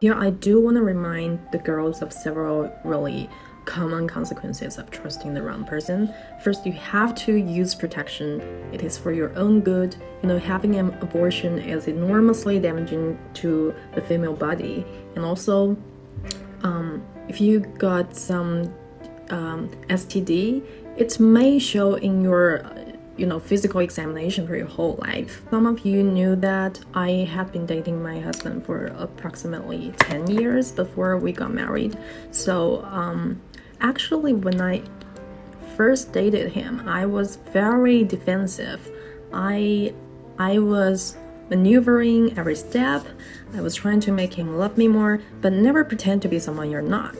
Here, I do want to remind the girls of several really common consequences of trusting the wrong person. First, you have to use protection. It is for your own good. Having an abortion is enormously damaging to the female body. And also, if you got some STD, it may show in your physical examination for your whole life. Some of you knew that I had been dating my husband for approximately 10 years before we got married. So actually, when I first dated him, I was very defensive. I was maneuvering every step. I was trying to make him love me more, but never pretend to be someone you're not.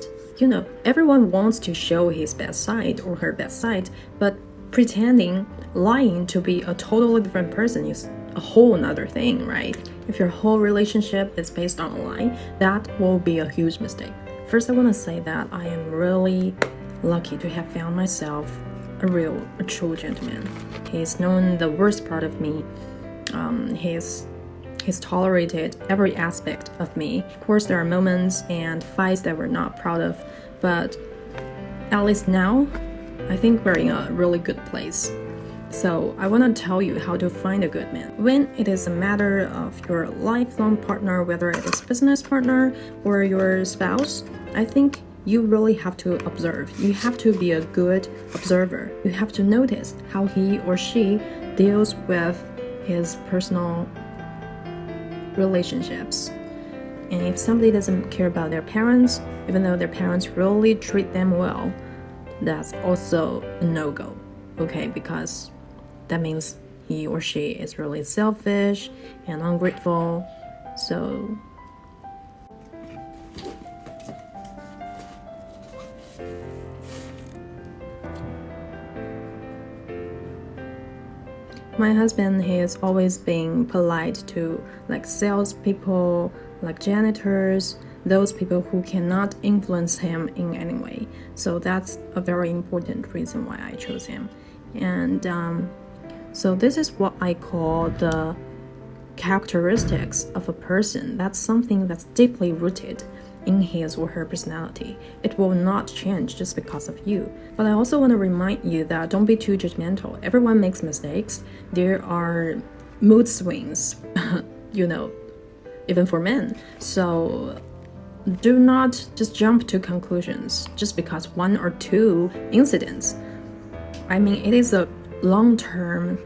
Everyone wants to show his best side or her best side, but pretending, lying to be a totally different person is a whole nother thing, right? If your whole relationship is based on a lie, that will be a huge mistake. First, I want to say that I am really lucky to have found myself a true gentleman. He's known the worst part of me. He's tolerated every aspect of me. Of course, there are moments and fights that we're not proud of, but at least now, I think we're in a really good place. So I want to tell you how to find a good man. When it is a matter of your lifelong partner, whether it is business partner or your spouse, I think you really have to observe. You have to be a good observer. You have to notice how he or she deals with his personal relationships. And if somebody doesn't care about their parents, even though their parents really treat them well, that's also a no-go, okay? Because that means he or she is really selfish and ungrateful. So my husband, he is always being polite to salespeople, like janitors, those people who cannot influence him in any way. So that's a very important reason why I chose him. And so this is what I call the characteristics of a person. That's something that's deeply rooted in his or her personality. It will not change just because of you. But I also want to remind you that don't be too judgmental. Everyone makes mistakes. There are mood swings, even for men. So do not just jump to conclusions just because one or two incidents. I mean, it is a long-term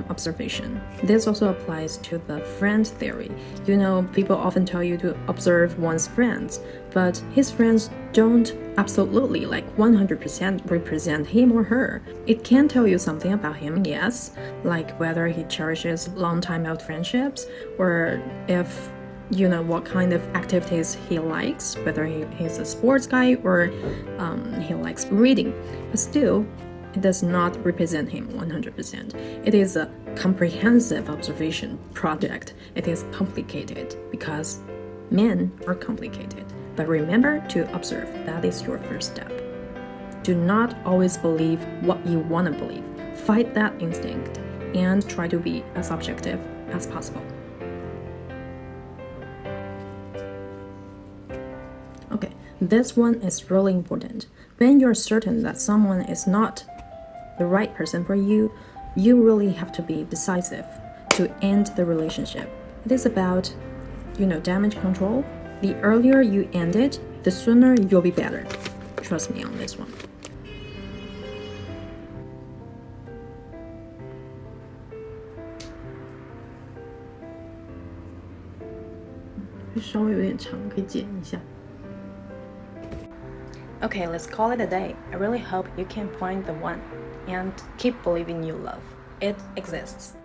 observation. This also applies to the friend theory. People often tell you to observe one's friends, but his friends don't absolutely 100% represent him or her. It can tell you something about him, yes, like whether he cherishes long time out friendships, or if what kind of activities he likes, whether he's a sports guy or he likes reading. But still, it does not represent him 100%. It is a comprehensive observation project. It is complicated because men are complicated. But remember to observe. That is your first step. Do not always believe what you want to believe. Fight that instinct and try to be as objective as possible. Okay, this one is really important. When you're certain that someone is not the right person for you, you really have to be decisive to end the relationship. It is about, damage control. The earlier you end it, the sooner you'll be better. Trust me on this one. Okay, let's call it a day. I really hope you can find the one and keep believing you love. It exists.